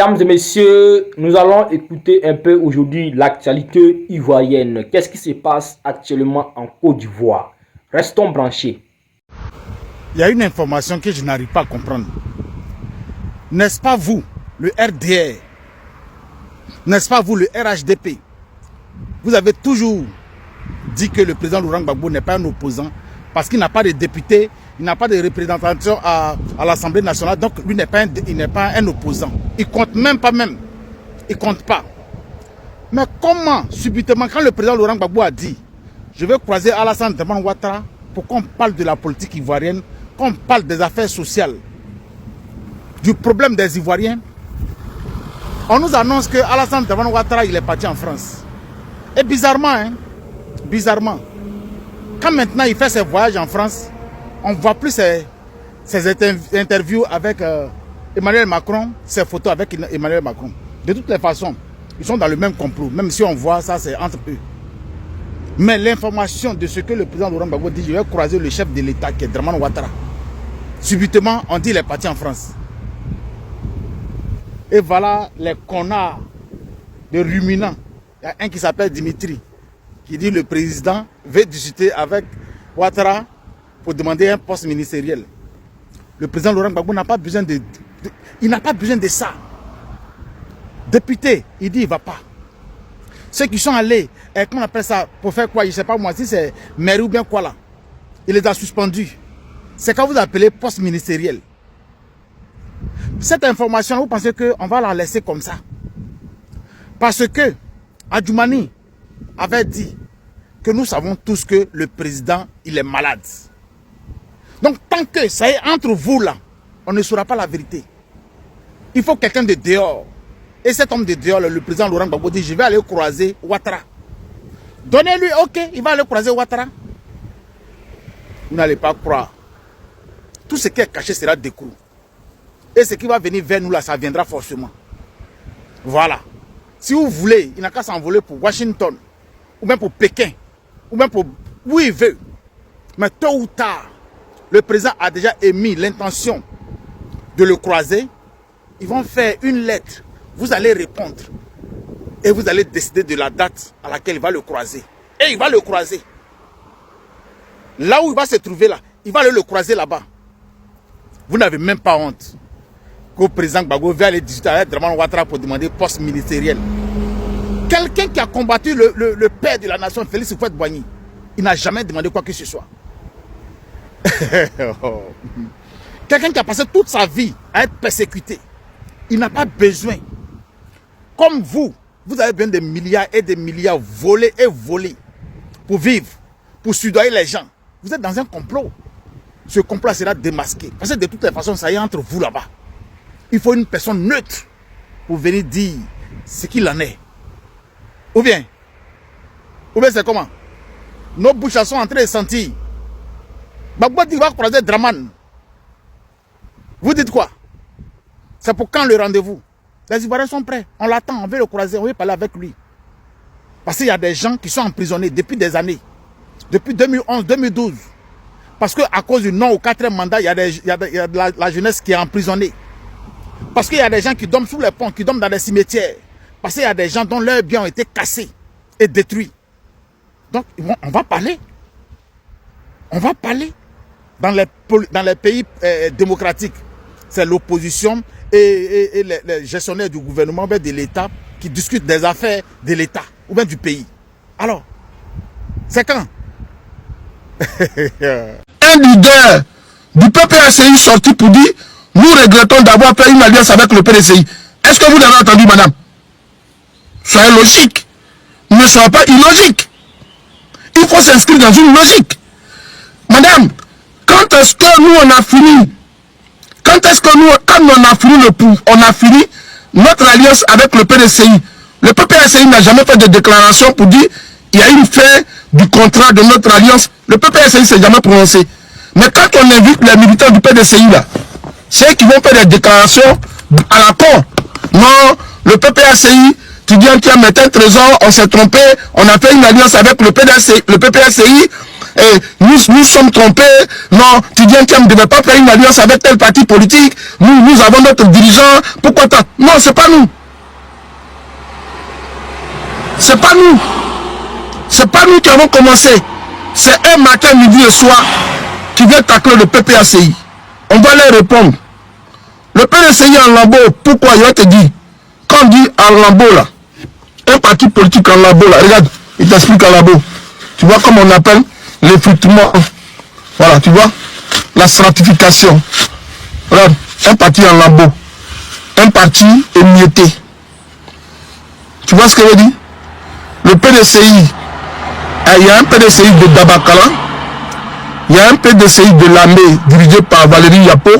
Mesdames et messieurs, nous allons écouter un peu aujourd'hui l'actualité ivoirienne. Qu'est-ce qui se passe actuellement en Côte d'Ivoire? Restons branchés. Il y a une information que je n'arrive pas à comprendre. N'est-ce pas vous, le RDR? N'est-ce pas vous, le RHDP? Vous avez toujours dit que le président Laurent Gbagbo n'est pas un opposant parce qu'il n'a pas de député, il n'a pas de représentation à l'Assemblée nationale, donc lui il n'est pas un opposant. Il compte même pas même. Il compte pas. Mais comment, subitement, quand le président Laurent Gbagbo a dit « Je vais croiser Alassane Dramane Ouattara pour qu'on parle de la politique ivoirienne, qu'on parle des affaires sociales, du problème des Ivoiriens », on nous annonce que Alassane Dramane Ouattara il est parti en France. Et bizarrement, bizarrement, quand maintenant il fait ses voyages en France, on ne voit plus ses interviews avec Emmanuel Macron, ses photos avec Emmanuel Macron. De toutes les façons, ils sont dans le même complot, même si on voit ça, c'est entre eux. Mais l'information de ce que le président Laurent Gbagbo dit, je vais croiser le chef de l'État qui est Dramane Ouattara. Subitement, on dit qu'il est parti en France. Et voilà les connards de ruminants. Il y a un qui s'appelle Dimitri, qui dit le président veut discuter avec Ouattara pour demander un poste ministériel. Le président Laurent Gbagbo n'a pas besoin il n'a pas besoin de ça. Député, il dit il ne va pas. Ceux qui sont allés, comment on appelle ça, pour faire quoi, je ne sais pas moi, si c'est mairie ou bien quoi là, il les a suspendus. C'est quand vous appelez poste ministériel. Cette information, vous pensez qu'on va la laisser comme ça? Parce que Adjoumani avait dit que nous savons tous que le président, il est malade. Donc tant que ça est entre vous là, on ne saura pas la vérité. Il faut quelqu'un de dehors. Et cet homme de dehors, le président Laurent Gbagbo dit, je vais aller croiser Ouattara. Donnez-lui, ok, il va aller croiser Ouattara. Vous n'allez pas croire. Tout ce qui est caché sera découvert. Et ce qui va venir vers nous là, ça viendra forcément. Voilà. Si vous voulez, il n'a qu'à s'envoler pour Washington, ou même pour Pékin, ou même pour où il veut. Mais tôt ou tard, le président a déjà émis l'intention de le croiser. Ils vont faire une lettre. Vous allez répondre. Et vous allez décider de la date à laquelle il va le croiser. Et il va le croiser. Là où il va se trouver là, il va aller le croiser là-bas. Vous n'avez même pas honte qu'au président Gbagbo va aller discuter avec Dramane Ouattara pour demander poste ministériel. Quelqu'un qui a combattu le père de la nation, Félix Houphouët-Boigny, il n'a jamais demandé quoi que ce soit. Quelqu'un qui a passé toute sa vie à être persécuté, il n'a pas besoin. Comme vous, vous avez besoin de milliards et de milliards volés et volés pour vivre, pour soudoyer les gens. Vous êtes dans un complot. Ce complot sera démasqué. Parce que de toutes les façons, ça y est entre vous là-bas. Il faut une personne neutre pour venir dire ce qu'il en est. Ou bien c'est comment? Nos bouches sont en train de sentir. Gbagbo dit qu'il va croiser Dramane. Vous dites quoi? C'est pour quand le rendez-vous? Les Ivoiriens sont prêts. On l'attend, on veut le croiser, on veut parler avec lui. Parce qu'il y a des gens qui sont emprisonnés depuis des années. Depuis 2011, 2012. Parce qu'à cause du non au 4e mandat, il y a la jeunesse qui est emprisonnée. Parce qu'il y a des gens qui dorment sous les ponts, qui dorment dans les cimetières. Parce qu'il y a des gens dont leurs biens ont été cassés et détruits. Donc, on va parler. On va parler. Dans les pays démocratiques, c'est l'opposition et les gestionnaires du gouvernement, de l'État, qui discutent des affaires de l'État ou bien du pays. Alors, c'est quand? Un leader du PPACI sorti pour dire « Nous regrettons d'avoir fait une alliance avec le PDCI ». Est-ce que vous l'avez entendu, madame? Soyez logique. Ne soyez pas illogique. Il faut s'inscrire dans une logique. Madame, quand est-ce que nous on a fini? Quand est-ce que nous, quand on a fini notre alliance avec le PDCI? Le PPACI n'a jamais fait de déclaration pour dire il y a une fin du contrat de notre alliance. Le PPACI ne s'est jamais prononcé. Mais quand on invite les militants du PDCI là, c'est eux qui vont faire des déclarations à la con. Non, le PPACI, tu dis tiens, mais tel trésor, on s'est trompé, on a fait une alliance avec le PPACI, nous sommes trompés, non, Tidjane Thiam ne devait pas faire une alliance avec tel parti politique, nous avons notre dirigeant, pourquoi tant? Non, c'est pas nous. C'est pas nous. C'est pas nous qui avons commencé. C'est un matin, midi et soir qui vient tacler le PPACI. On va leur répondre. Le PDCI en lambeau, pourquoi il va te dire? Quand on dit en lambeau là, un parti politique en lambeau là, regarde, il t'explique en lambeau. Tu vois comme on appelle l'effritement. Voilà, tu vois, la stratification. Regarde, un parti en lambeau. Un parti émietté. Tu vois ce que je veux dire? Le PDCI, il y a un PDCI de Dabakala, il y a un PDCI de Lamé dirigé par Valérie Yapo,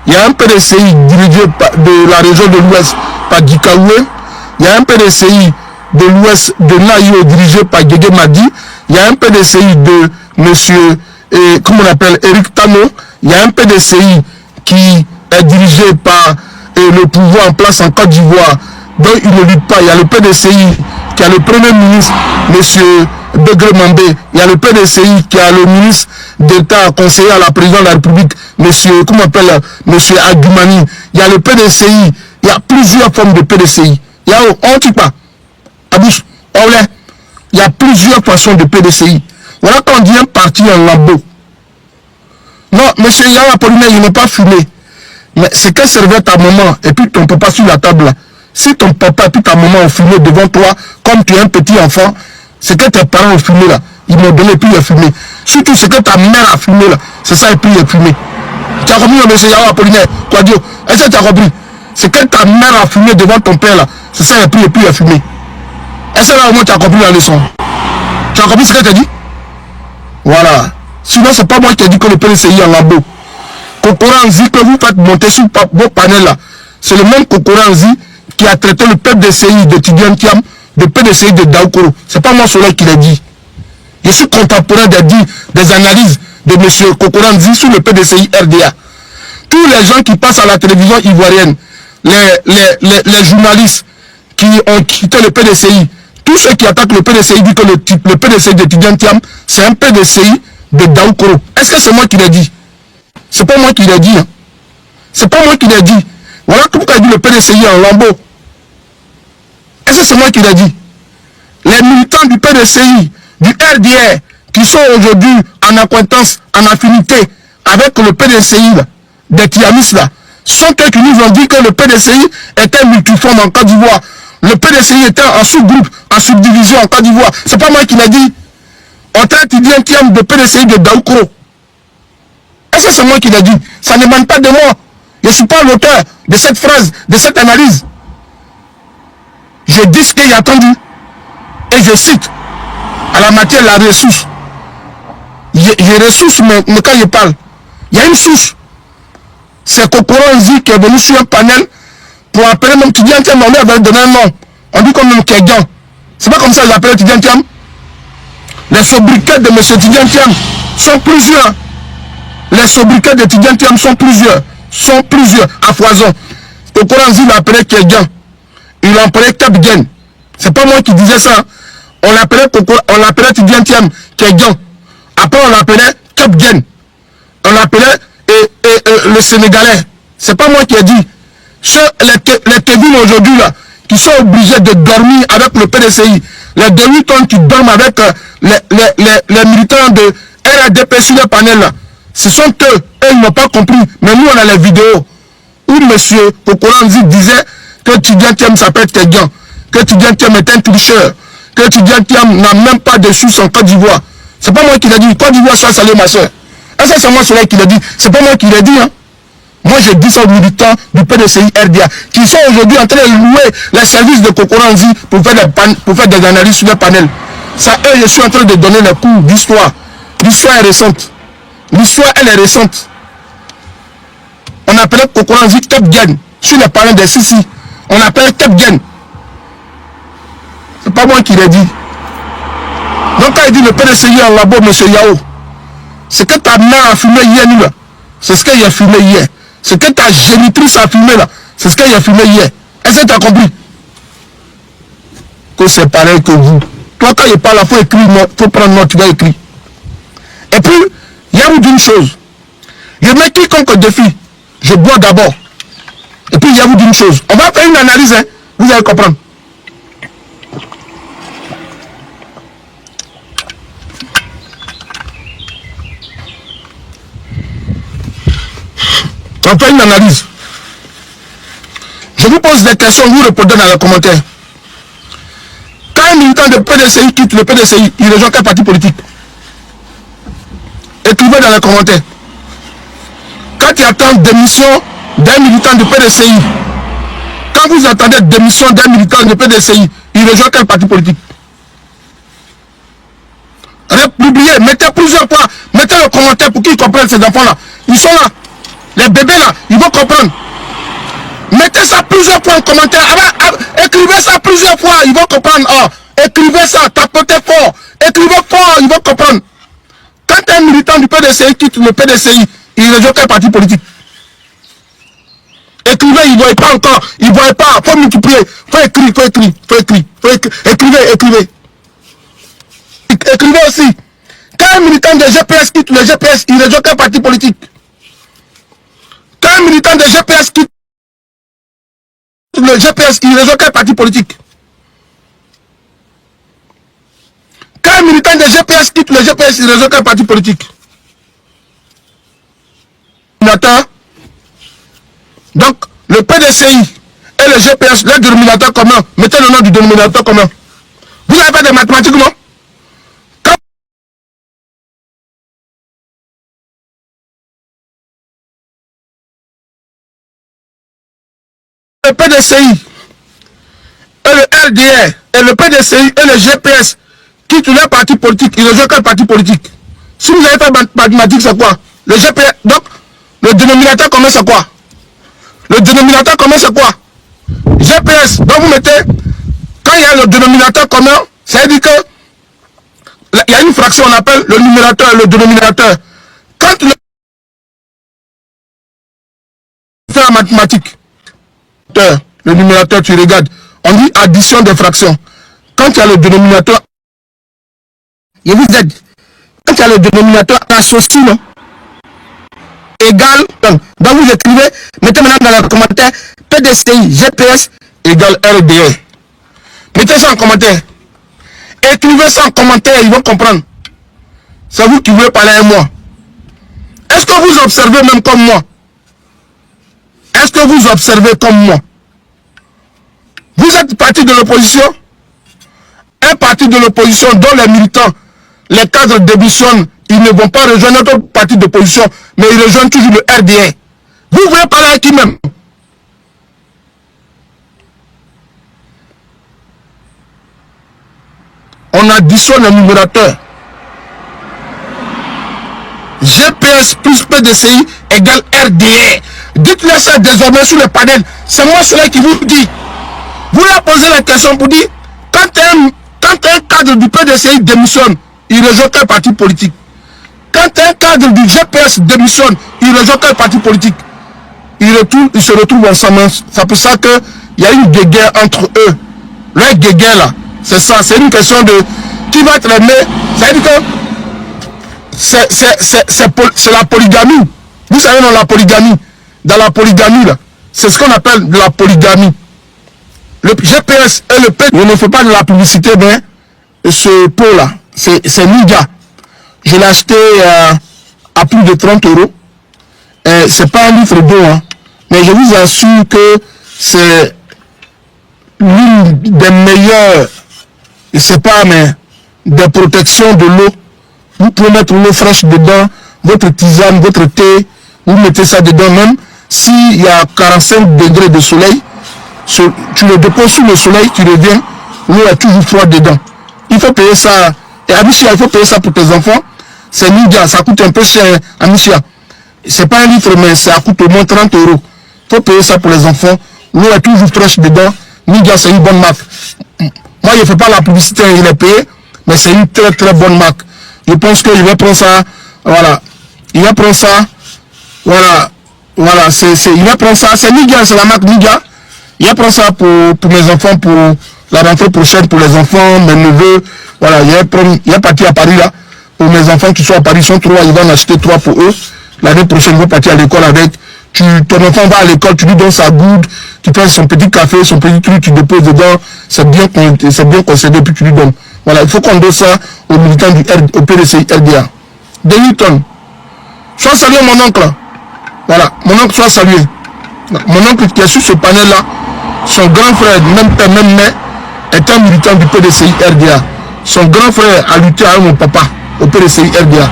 il y a un PDCI dirigé de la région de l'Ouest par Dikaoué, il y a un PDCI de l'Ouest de Naïo dirigé par Guégué Madi, il y a un PDCI de monsieur, comment on appelle, Eric Tano, il y a un PDCI qui est dirigé par le pouvoir en place en Côte d'Ivoire, dont il ne lutte pas. Il y a le PDCI qui a le premier ministre, monsieur Degré Mambé. Il y a le PDCI qui a le ministre d'État conseiller à la présidence de la République, monsieur, comment on appelle, monsieur Agumani. Il y a le PDCI, il y a plusieurs formes de PDCI. Il y a, on ne dit pas, Abouche, il y a plusieurs façons de PDCI. Voilà quand on dit un parti en lambeau. Non, monsieur Yahya Apollinaire, il n'est pas fumé. Mais c'est qu'elle servait ta maman et puis ton papa sur la table là. Si ton papa et puis ta maman ont fumé devant toi, comme tu es un petit enfant, c'est que tes parents ont fumé là. Ils m'ont donné et puis il a fumé. Surtout ce que ta mère a fumé là. C'est ça et puis il a fumé. Tu as compris, monsieur Yahya Apollinaire, quoi Dieu? Est-ce que tu as compris? C'est que ta mère a fumé devant ton père là. C'est ça et puis il a fumé. Est-ce que là au moins tu as compris la leçon? Tu as compris ce que tu as dit? Voilà. Sinon, c'est pas moi qui ai dit que le PDCI en lambeau. Kokoranzi que vous faites monter sur vos panels là, c'est le même Kokoranzi qui a traité le PDCI de Tidjane Thiam, de PDCI de Daoukoro. C'est pas moi celui qui l'a dit. Je suis contemporain des analyses de M. Kokoranzi sur le PDCI RDA. Tous les gens qui passent à la télévision ivoirienne, les journalistes qui ont quitté le PDCI, tous ceux qui attaquent le PDCI disent que le PDCI de Tidjane Thiam, c'est un PDCI de Daoukoro. Est-ce que c'est moi qui l'ai dit? C'est pas moi qui l'ai dit. Hein. C'est pas moi qui l'ai dit. Voilà pourquoi il dit le PDCI en lambeau. Est-ce que c'est moi qui l'ai dit? Les militants du PDCI, du RDR, qui sont aujourd'hui en acquaintance, en affinité avec le PDCI, là, des Tiamis, là, sont eux qui nous ont dit que le PDCI était multiforme en Côte d'Ivoire. Le PDCI était en sous-groupe, en subdivision en Côte d'Ivoire. C'est pas moi qui l'ai dit. On traite Tidjane Thiam de PDCI de Daoukoro. Est-ce que c'est moi qui l'ai dit? Ça n'émane pas de moi. Je ne suis pas l'auteur de cette phrase, de cette analyse. Je dis ce qu'il a attendu. Et je cite, à la matière, la ressource. Je ressource, mais quand je parle, il y a une source. C'est Kokoranzi qui est venu sur un panel pour appeler mon Tidjane Thiam. On lui avait donné un nom. On dit qu'on est Kégan. C'est pas comme ça que j'appelle Tidjane Thiam. Les sobriquets de M. Tidjane Thiam sont plusieurs. Les sobriquets de Tidjane Thiam sont plusieurs à foison. Kokoranzi l'a appelé Kégan. Il l'a appelé Kapgen. C'est pas moi qui disais ça. On l'appelait Tidjane Thiam Kégan. Après on l'appelait Kapgen. On l'appelait le Sénégalais. C'est pas moi qui ai dit. Les Kevin aujourd'hui là, qui sont obligés de dormir avec le PDCI. Les demi-tonnes qui dorment avec les militants de RADP sur le panel là. Ce sont eux, ils n'ont pas compris. Mais nous, on a les vidéos où M. Kokoranzi disait que Tidjane Thiam s'appelle Kégan, que Tidjane Thiam est un tricheur, que Tidjane Thiam n'a même pas de source en Côte d'Ivoire. C'est pas moi qui l'ai dit. Côte d'Ivoire, ça, salé, ma soeur. Est-ce que c'est moi celui qui l'a dit? C'est pas moi qui l'ai dit. Hein? Moi, je dis ça aux militants du PDCI RDA qui sont aujourd'hui en train de louer les services de Kokoranzi pour faire des analyses sur le panel. Ça, eux, je suis en train de donner les cours d'histoire. L'histoire est récente. L'histoire, elle est récente. On appelait Kokoranzi Kapgen sur les panels des Sissi. On appelait Kapgen. C'est pas moi qui l'ai dit. Donc, quand il dit le PDCI en labo, M. Yao, c'est que ta mère a fumé hier, nous, là. C'est ce qu'elle a fumé hier. C'est que ta génitrice a fumé, là. C'est ce qu'elle a fumé hier. Est-ce que tu as compris? Que c'est pareil que vous. Toi, quand il parle, il faut écrire, il faut prendre note, tu vas écrire. Et puis, il y a vous d'une chose. Je mets quiconque défi. Je bois d'abord. Et puis, il y a vous d'une chose. On va faire une analyse, hein. Vous allez comprendre. On fait une analyse. Je vous pose des questions, vous répondez dans les commentaires. Quand un militant de PDCI quitte le PDCI, il rejoint quel parti politique? Écrivez dans les commentaires. Quand il attend démission d'un militant de PDCI, quand vous attendez démission d'un militant de PDCI, il rejoint quel parti politique? Publiez, mettez plusieurs points, mettez le commentaire pour qu'ils comprennent ces enfants-là. Ils sont là. Les bébés là, ils vont comprendre. Mettez ça plusieurs fois en commentaire. Écrivez ça plusieurs fois, ils vont comprendre. Oh, écrivez ça, tapotez fort. Écrivez fort, ils vont comprendre. Quand un militant du PDCI quitte le PDCI, il rejoint quel parti politique? Écrivez, ils ne voient pas encore. Ils ne voient pas. Il faut multiplier. Il faut écrire, Écrivez. Écrivez aussi. Quand un militant de GPS quitte le GPS, il rejoint quel parti politique? Quand un militant de GPS quitte le GPS, il rejoint quel parti politique? Quand un militant de GPS quitte le GPS, il rejoint quel parti politique? Donc, le PDCI et le GPS, le dénominateur commun, mettez le nom du dénominateur commun. Vous n'avez pas de mathématiques, non? Le PDCI et le RDR et le PDCI et le GPS quittent leur parti politique, ils rejoignent quel parti politique? Si vous avez fait mathématiques, c'est quoi? Le GPS, donc, le dénominateur commun, c'est quoi? Le dénominateur commun, c'est quoi? GPS, donc vous mettez, quand il y a le dénominateur commun, ça veut dire que il y a une fraction, on appelle le numérateur et le dénominateur. Quand le fait la mathématique, le numérateur, tu regardes, on dit addition des fractions. Quand il y a le dénominateur, je vous aide. Quand il y a le dénominateur associé, non? Égal, donc vous écrivez, mettez maintenant dans le commentaire, PDCI, GPS égale RDR. Mettez ça en commentaire. Écrivez ça en commentaire, ils vont comprendre. C'est vous qui voulez parler à moi. Est-ce que vous observez même comme moi? Est-ce que vous observez comme moi? Vous êtes parti de l'opposition? Un parti de l'opposition dont les militants, les cadres démissionnent, ils ne vont pas rejoindre notre parti d'opposition, mais ils rejoignent toujours le RDR. Vous voulez parler à qui même? On additionne le numérateur. GPS plus PDCI égale RDR. Dites-le ça désormais sur le panel. C'est moi cela qui vous dit. Vous leur posez la question pour dire, quand un cadre du PDCI démissionne, il rejoint quel parti politique? Quand un cadre du GPS démissionne, il rejoint quel parti politique? Ils se retrouvent ensemble. C'est pour ça qu'il y a une guéguerre entre eux. Leur guéguerre là, c'est ça. C'est une question de qui va être aimé. C'est-à-dire que c'est la polygamie. Vous savez, dans la polygamie, là, c'est ce qu'on appelle de la polygamie. Le GPS et le P, je ne fais pas de la publicité, mais ce pot-là, c'est Niga. Je l'ai acheté à plus de 30 €. C'est pas un litre d'eau, hein, mais je vous assure que c'est l'une des meilleures, je sais pas, mais des protections de l'eau. Vous pouvez mettre l'eau fraîche dedans, votre tisane, votre thé, vous mettez ça dedans même. S'il y a 45 degrés de soleil, tu le déposes sous le soleil, tu reviens, l'eau est toujours froide dedans. Il faut payer ça. Et Amicia, il faut payer ça pour tes enfants. C'est Nidia, ça coûte un peu cher, Amicia. C'est pas un litre, mais ça coûte au moins 30 €. Il faut payer ça pour les enfants. L'eau est toujours fraîche dedans. Nidia, c'est une bonne marque. Moi, je ne fais pas la publicité, il est payé, mais c'est une très très bonne marque. Je pense qu'il va prendre ça, voilà. Il va prendre ça, voilà. Voilà, il va prendre ça, c'est Nidia, c'est la marque Nidia. Il va prendre ça pour mes enfants, pour la rentrée prochaine, pour les enfants, mes neveux. Voilà, il est parti à Paris là, pour mes enfants qui sont à Paris, ils sont 3, ils vont en acheter 3 pour eux. L'année prochaine, ils vont partir à l'école avec. Ton enfant va à l'école, tu lui donnes sa goutte, tu prends son petit café, son petit truc, tu déposes dedans, c'est bien concédé, puis tu lui donnes. Voilà, il faut qu'on donne ça aux militants au PDCI RDA. Denilton, sois salué mon oncle. Voilà, mon oncle soit salué. Mon oncle qui est sur ce panel-là, son grand frère, même père, même mère, est un militant du PDCI RDA. Son grand frère a lutté avec mon papa au PDCI RDA.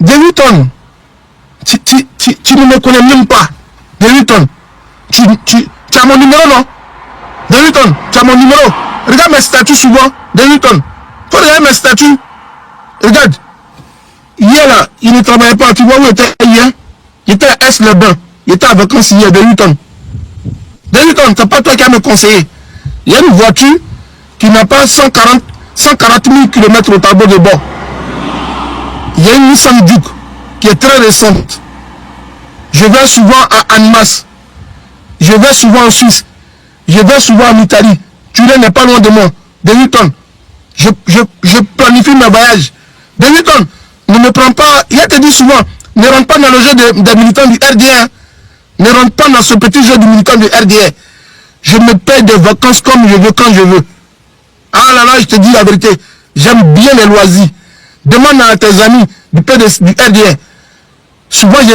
Denilton, tu ne me connais même pas. Denilton, tu as mon numéro, non? Denilton, tu as mon numéro. Regarde mes statuts souvent. Denilton, faut regarder mes statuts. Regarde. Hier là, il ne travaillait pas. Tu vois où il était hier? Il était à S-le-Bain. Il était à vacances hier, Denilton. Denilton, c'est pas toi qui as me conseillé. Il y a une voiture qui n'a pas 140 000 km au tableau de bord. Il y a une Nissan Juke qui est très récente. Je vais souvent à Annemasse. Je vais souvent en Suisse. Je vais souvent en Italie. Turin n'est pas loin de moi. Denilton, je planifie mes voyages. Denilton, ne me prends pas. Il a te dit souvent, ne rentre pas dans le jeu des militants du RDA. Ne rentre pas dans ce petit jeu du militant du RDA. Je me paye des vacances comme je veux, quand je veux. Ah là là, je te dis la vérité. J'aime bien les loisirs. Demande à tes amis du RDA. Souvent, je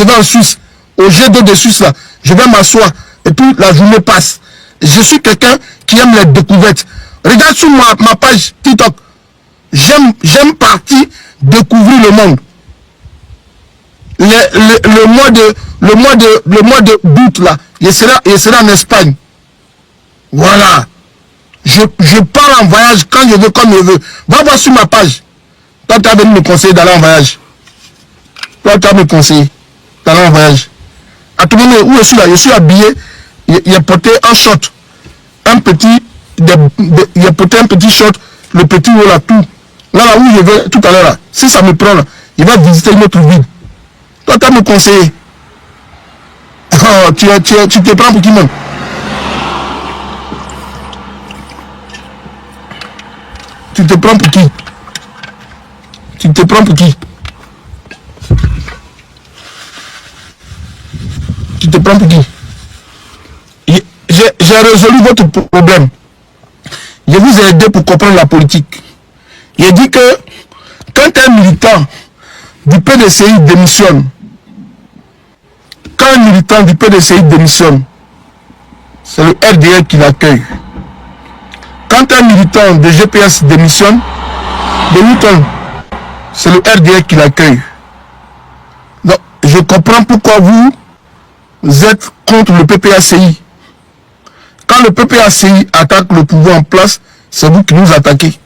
vais en Suisse, au G2 de Suisse, là. Je vais m'asseoir. Et puis, la journée passe. Je suis quelqu'un qui aime les découvertes. Regarde sur ma page TikTok. J'aime partir découvrir le monde. Le mois d'août, là, je serai en Espagne. Voilà. Je pars en voyage quand je veux, comme je veux. Va voir sur ma page. Toi, tu as venu me conseiller d'aller en voyage. Toi, tu as me conseillé d'aller en voyage. À tout moment où je suis là, je suis habillé. Il a porté un short. Il a porté un petit short. Le petit haut là, tout. Là où je vais tout à l'heure, là. Si ça me prend là, il va visiter une autre ville. Toi, tu as me conseillé. Oh, tu te prends pour qui même? Tu te prends pour qui? Tu te prends pour qui? Tu te prends pour qui? J'ai résolu votre problème. Je vous ai aidé pour comprendre la politique. J'ai dit que quand un militant du PDCI démissionne, quand un militant du PDCI démissionne, c'est le RDA qui l'accueille. Quand un militant de GPS démissionne, c'est le RDA qui l'accueille. Donc, je comprends pourquoi vous êtes contre le PPACI. Quand le PPACI attaque le pouvoir en place, c'est vous qui nous attaquez.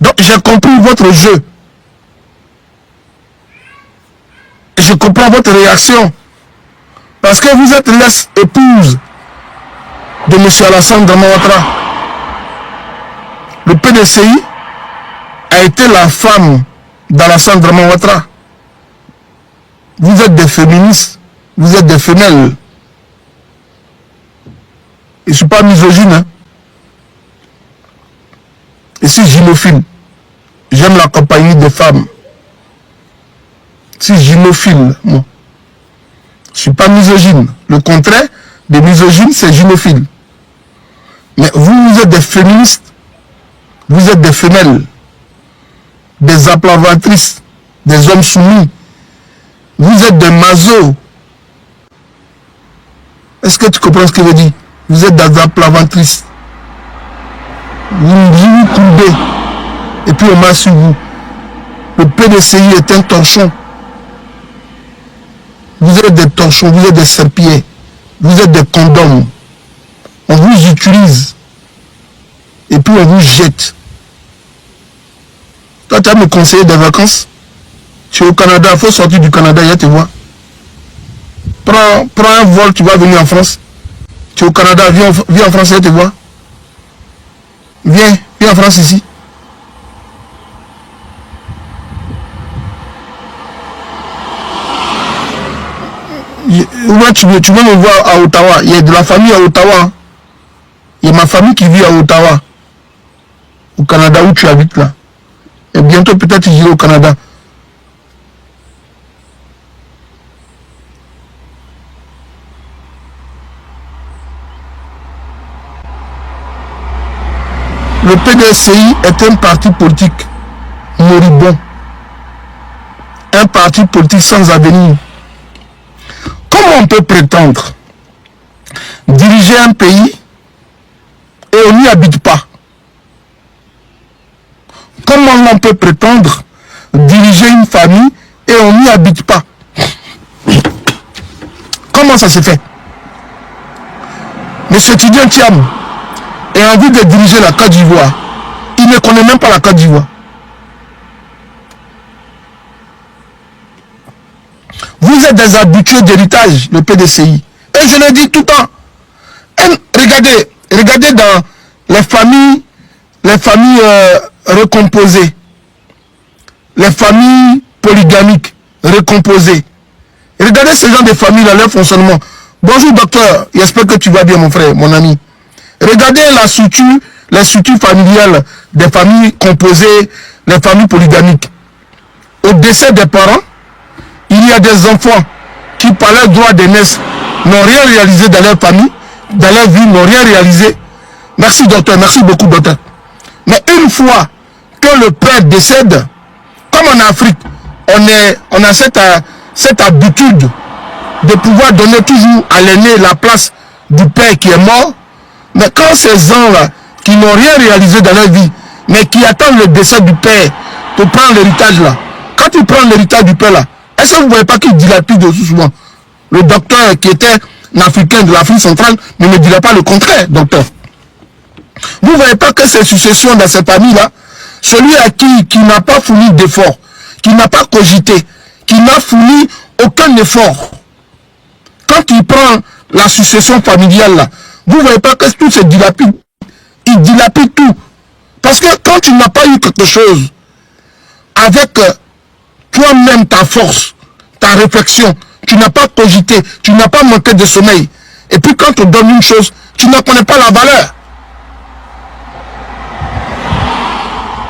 Donc, j'ai compris votre jeu. Je comprends votre réaction. Parce que vous êtes l'ex-épouse de M. Alassane Draman Ouattara. Le PDCI a été la femme d'Alassane Draman Ouattara. Vous êtes des féministes, vous êtes des femelles. Je ne suis pas misogyne. Hein? Je suis gynophile. J'aime la compagnie des femmes. Je suis gynophile, moi. Je ne suis pas misogyne. Le contraire de misogyne, c'est gynophile. Mais vous êtes des féministes, vous êtes des femelles, des aplavatrices, des hommes soumis. Vous êtes des masos. Est-ce que tu comprends ce que je dis? Vous êtes des aplavatrices. Vous courbez. Et puis on marche sur vous. Le PDCI est un torchon. Vous êtes des torchons, vous êtes des serpillers. Vous êtes des condoms. On vous utilise. Et puis on vous jette. Toi, tu as me conseillé des vacances. Tu es au Canada, il faut sortir du Canada, il te voir. Prends un vol, tu vas venir en France. Tu es au Canada, viens en France, il te voir. Viens en France ici. tu veux me voir à Ottawa. Il y a de la famille à Ottawa. Il y a ma famille qui vit à Ottawa. Au Canada où tu habites là. Et bientôt peut-être j'irai au Canada. Le PDCI est un parti politique moribond. Un parti politique sans avenir. Comment on peut prétendre diriger un pays et on n'y habite pas? Comment on peut prétendre diriger une famille et on n'y habite pas? Comment ça se fait? Monsieur Tidjane Thiam a envie de diriger la Côte d'Ivoire. Il ne connaît même pas la Côte d'Ivoire. Vous êtes des habitués d'héritage, le PDCI. Et je le dis tout le temps. Regardez dans les familles recomposées, les familles polygamiques recomposées. Regardez ce genre de familles dans leur fonctionnement. Bonjour docteur, j'espère que tu vas bien mon frère, mon ami. Regardez les structures familiales des familles composées, les familles polygamiques. Au décès des parents, il y a des enfants qui, par leur droit d'aînesse, n'ont rien réalisé dans leur famille, dans leur vie, n'ont rien réalisé. Merci docteur, merci beaucoup docteur. Mais une fois que le père décède, comme en Afrique, on a cette habitude de pouvoir donner toujours à l'aîné la place du père qui est mort. Mais quand ces gens-là, qui n'ont rien réalisé dans leur vie, mais qui attendent le décès du père pour prendre l'héritage là, quand ils prennent l'héritage du père là, est-ce que vous ne voyez pas qu'ils dilapident aussi souvent? Le docteur qui était un Africain de l'Afrique centrale ne me dirait pas le contraire, docteur. Vous ne voyez pas que ces successions dans cette famille-là, celui à qui n'a pas fourni d'effort, qui n'a pas cogité, qui n'a fourni aucun effort, quand il prend la succession familiale là, vous ne voyez pas que tout se dilapide. Il dilapide tout. Parce que quand tu n'as pas eu quelque chose avec toi-même, ta force, ta réflexion, tu n'as pas cogité, tu n'as pas manqué de sommeil. Et puis quand on donne une chose, tu ne connais pas la valeur.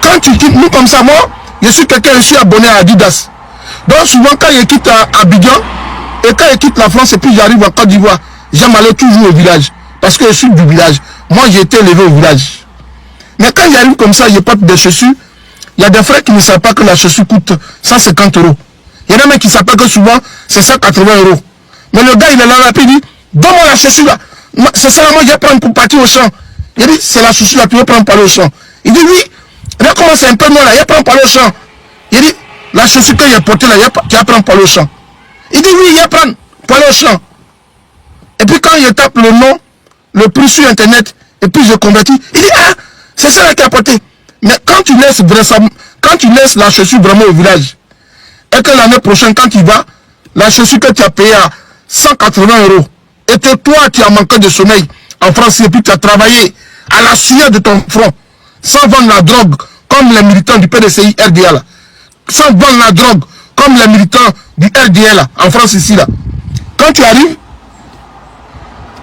Quand tu quittes, nous comme ça, moi, je suis quelqu'un, je suis abonné à Adidas. Donc souvent quand je quitte Abidjan, et quand je quitte la France et puis j'arrive en Côte d'Ivoire, j'aime aller toujours au village. Parce que je suis du village. Moi, j'ai été élevé au village. Mais quand j'arrive comme ça, je porte des chaussures. Il y a des frères qui ne savent pas que la chaussure coûte 150 €. Il y en a même qui ne savent pas que souvent, c'est 180 €. Mais le gars, il est là, et puis il dit, donne-moi la chaussure là. C'est ça, moi, je vais prendre pour partir au champ. Il dit, c'est la chaussure là, tu veux prendre pour aller au champ. Il dit, oui. Là, comment c'est un peu moi là, je vais prendre pour aller au champ. Il dit, la chaussure que j'ai portée là, tu vas prendre pour aller au champ. Il dit, oui, je vais prendre pour aller au champ. Et puis quand je tape le nom, le prix sur internet, et puis je convertis, il dit, ah, c'est ça qui a porté. Mais quand tu laisses la chaussure vraiment au village, et que l'année prochaine, quand tu vas, la chaussure que tu as payée à 180 €, et que toi, tu as manqué de sommeil en France, et puis tu as travaillé à la sueur de ton front, sans vendre la drogue, comme les militants du PDCI RDA là, sans vendre la drogue, comme les militants du RDA là, en France ici là. Quand tu arrives,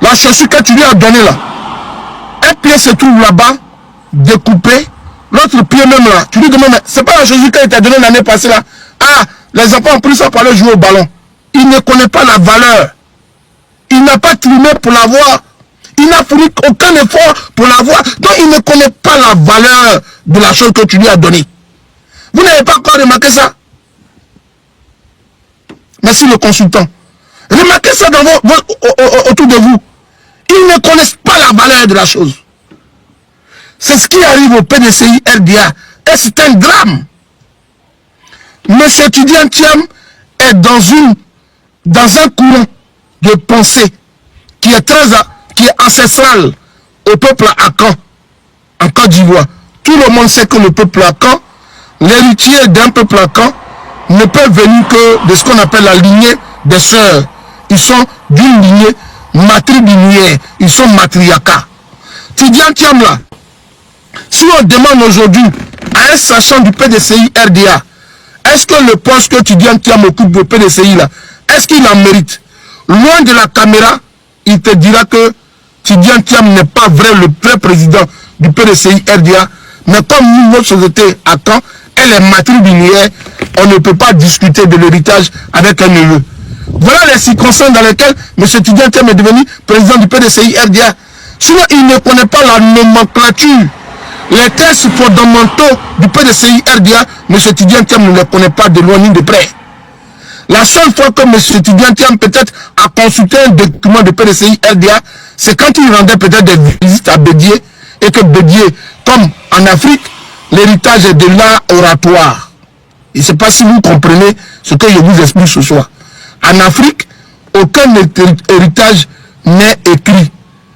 la chaussure que tu lui as donnée là, un pied se trouve là-bas, découpé, l'autre pied même là, tu lui demandes, mais c'est pas la chaussure qu'elle t'a donnée l'année passée là. Ah, les enfants ont pris ça pour aller jouer au ballon. Il ne connaît pas la valeur. Il n'a pas trimé pour l'avoir. Il n'a fourni aucun effort pour l'avoir. Donc il ne connaît pas la valeur de la chose que tu lui as donnée. Vous n'avez pas encore remarqué ça? Merci le consultant. Remarquez ça dans autour de vous. Ils ne connaissent pas la valeur de la chose. C'est ce qui arrive au PDCI RDA. Et c'est un drame. Monsieur Tidjane Thiam est dans un courant de pensée qui est ancestral au peuple Akan, en Côte d'Ivoire. Tout le monde sait que le peuple Akan, l'héritier d'un peuple Akan, ne peut venir que de ce qu'on appelle la lignée des sœurs. Ils sont d'une lignée matrilinéaire. Ils sont matriarcats. Tidjane Thiam là, si on demande aujourd'hui à un sachant du PDCI RDA, est-ce que le poste que Tidjane Thiam occupe au PDCI là, est-ce qu'il en mérite? loin de la caméra, il te dira que Tidjane Thiam n'est pas le vrai président du PDCI RDA, mais comme notre société attend, elle est matrilinéaire, on ne peut pas discuter de l'héritage avec un neveu. Voilà les circonstances dans lesquelles M. Tidjane Thiam est devenu président du PDCI RDA. Sinon, il ne connaît pas la nomenclature. Les textes fondamentaux du PDCI RDA, M. Tidjane Thiam ne les connaît pas de loin ni de près. La seule fois que M. Tidjane Thiam peut-être a consulté un document de PDCI RDA, c'est quand il rendait peut-être des visites à Bédié, et que Bédié, comme en Afrique, l'héritage est de l'art oratoire. Je ne sais pas si vous comprenez ce que je vous explique ce soir. En Afrique, aucun héritage n'est écrit.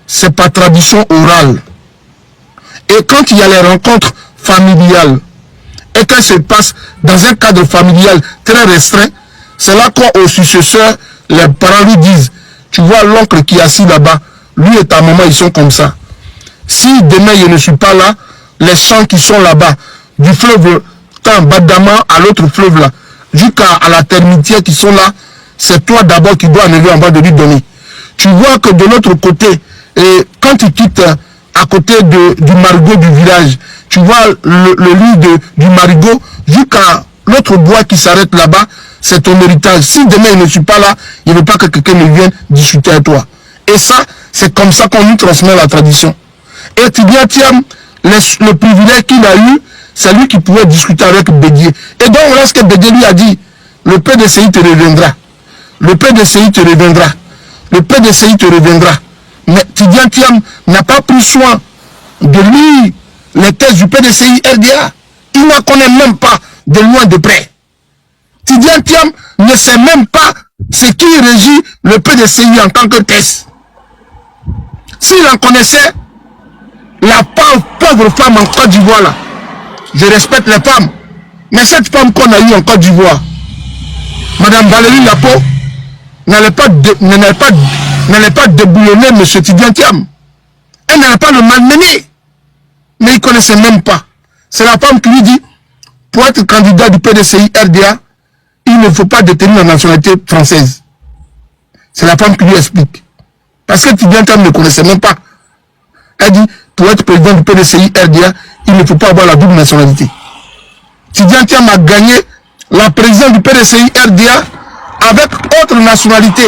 C'est par tradition orale. Et quand il y a les rencontres familiales, et qu'elles se passent dans un cadre familial très restreint, c'est là qu'au successeur, les parents lui disent, tu vois l'oncle qui est assis là-bas, lui et ta maman, ils sont comme ça. Si demain je ne suis pas là, les champs qui sont là-bas, du fleuve Badama à l'autre fleuve là, jusqu'à la termitière qui sont là, c'est toi d'abord qui dois enlever en bas de lui donner. Tu vois que de l'autre côté, et quand tu quittes à côté du marigot du village, tu vois le lit du marigot jusqu'à l'autre bois qui s'arrête là-bas, c'est ton héritage. Si demain je ne suis pas là, il ne veut pas que quelqu'un ne vienne discuter avec toi. Et ça, c'est comme ça qu'on lui transmet la tradition. Et Tidjane Thiam, le privilège qu'il a eu, c'est lui qui pouvait discuter avec Bédié. Et donc, lorsque Bédié lui a dit, le PDCI te reviendra, le PDCI te reviendra, le PDCI te reviendra. Mais Tidjane Thiam n'a pas pris soin de lire les textes du PDCI RDA. Il n'en connaît même pas de loin de près. Tidjane Thiam ne sait même pas ce qui régit le PDCI en tant que texte. S'il en connaissait, la pauvre femme en Côte d'Ivoire là, je respecte les femmes, mais cette femme qu'on a eue en Côte d'Ivoire, Madame Valérie Lapo, n'allait pas déboulonner M. Tidjane Thiam. Elle n'allait pas le malmener. Mais il ne connaissait même pas. C'est la femme qui lui dit, pour être candidat du PDCI RDA, il ne faut pas détenir la nationalité française. C'est la femme qui lui explique. Parce que Tidjane Thiam ne connaissait même pas. Elle dit, pour être président du PDCI RDA, il ne faut pas avoir la double nationalité. Tidjane Thiam a gagné la présidence du PDCI RDA avec autre nationalité,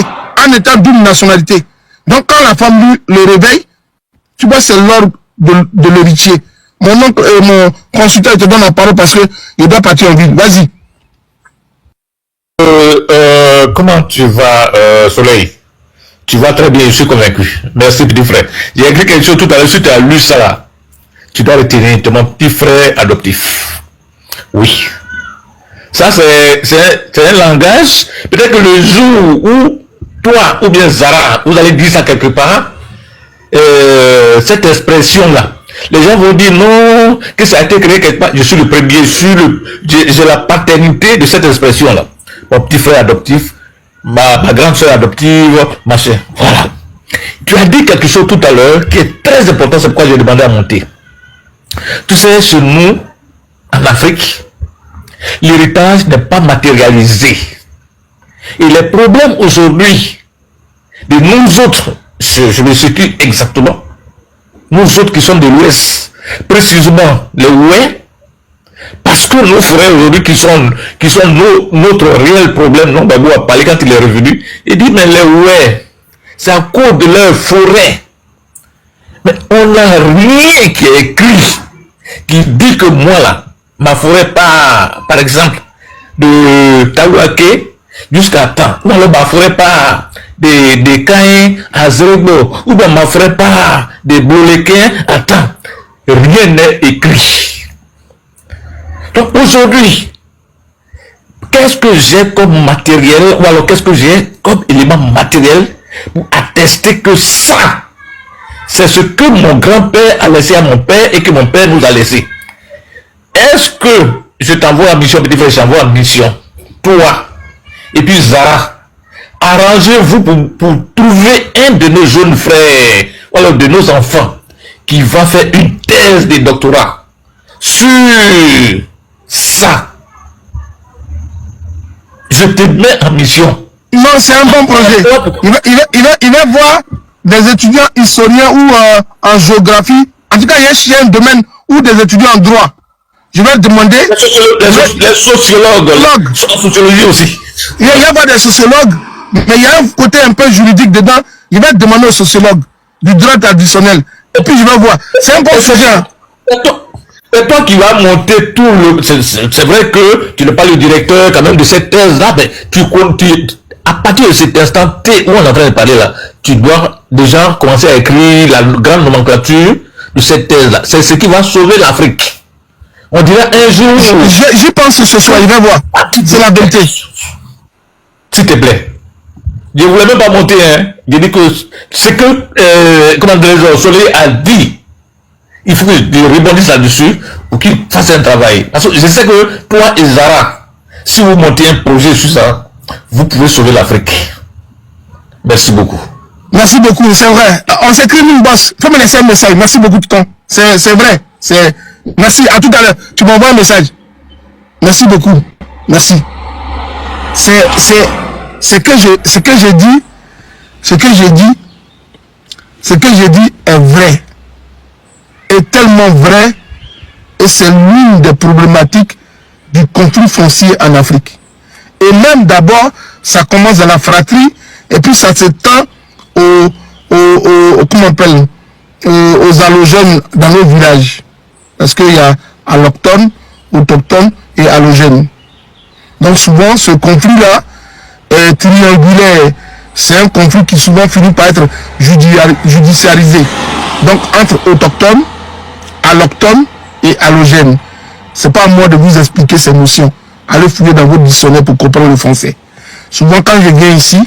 en étant double nationalité. Donc quand la femme lui le réveille, tu vois, c'est l'ordre de l'héritier. Mon oncle, mon consultant, te donne la parole parce qu'il doit partir en ville. Vas-y. Comment tu vas, Soleil? Tu vas très bien, je suis convaincu. Merci, petit frère. J'ai écrit quelque chose tout à l'heure, si tu as lu ça là, tu dois retenir, tu es mon petit frère adoptif. Oui. Ça, c'est un langage. Peut-être que le jour où toi ou bien Zara, vous allez dire ça quelque part, cette expression-là, les gens vont dire non, que ça a été créé quelque part. Je suis le premier, j'ai la paternité de cette expression-là. Mon petit frère adoptif, ma grande soeur adoptive, machin. Voilà. Tu as dit quelque chose tout à l'heure qui est très important, c'est pourquoi j'ai demandé à monter. Tu sais, chez nous, en Afrique, l'héritage n'est pas matérialisé. Et les problèmes aujourd'hui de nous autres, je me situe exactement, nous autres qui sommes de l'Ouest, précisément les Ouais, parce que nos frères aujourd'hui qui sont notre réel problème, non, Babou a parlé quand il est revenu, il dit mais les Ouais, c'est à cause de leur forêt. Mais on n'a rien qui est écrit, qui dit que moi là, ma forêt part, par exemple, de Taouaké jusqu'à temps. Ou alors ma forêt part de Caïn à Zérébo. Ou bien ma forêt part de Boléquin à temps. Rien n'est écrit. Donc aujourd'hui, qu'est-ce que j'ai comme matériel, ou alors qu'est-ce que j'ai comme élément matériel pour attester que ça, c'est ce que mon grand-père a laissé à mon père et que mon père nous a laissé. Est-ce que je t'envoie en mission, petit frère, j'envoie en mission, toi, et puis Zara, arrangez-vous pour trouver un de nos jeunes frères, ou alors de nos enfants, qui va faire une thèse de doctorat sur ça. Je te mets en mission. Non, c'est un bon projet. Il va voir des étudiants historiens ou en géographie. En tout cas, il y a un domaine où des étudiants en droit. Je vais demander... Les sociologues, en sociologie aussi. Il y a pas des sociologues, mais il y a un côté un peu juridique dedans. Il va demander aux sociologues du droit traditionnel. Et puis je vais voir. C'est un bon sujet. Et toi qui vas monter tout le... C'est vrai que tu n'es pas le directeur quand même de cette thèse-là, mais à partir de cet instant T où on est en train de parler là, tu dois déjà commencer à écrire la grande nomenclature de cette thèse-là. C'est ce qui va sauver l'Afrique. On dirait un jour... J'y pense ce soir, il va voir. C'est la vérité. S'il te plaît. Je ne voulais même pas monter, hein. Je dis que ce que, comment dirais-je, Soleil a dit, il faut que je rebondisse là-dessus pour qu'il fasse un travail. Parce que je sais que toi et Zara, si vous montez un projet sur ça, vous pouvez sauver l'Afrique. Merci beaucoup. Merci beaucoup, c'est vrai. On s'écrit une bosse. Faut me laisser un message. Merci beaucoup, Tonton. C'est vrai. Merci. À tout à l'heure. Tu m'envoies un message. Merci beaucoup. Merci. Ce que j'ai dit est vrai. Est tellement vrai. Et c'est l'une des problématiques du conflit foncier en Afrique. Et même d'abord, ça commence dans la fratrie, et puis ça s'étend comment on appelle, aux allogènes dans nos villages. Parce qu'il y a allochtones, autochtones et allogènes. Donc souvent, ce conflit-là est triangulaire. C'est un conflit qui souvent finit par être judiciarisé. Donc entre autochtones, allochtones et allogènes. C'est pas à moi de vous expliquer ces notions. Allez fouiller dans votre dictionnaire pour comprendre le français. Souvent quand je viens ici,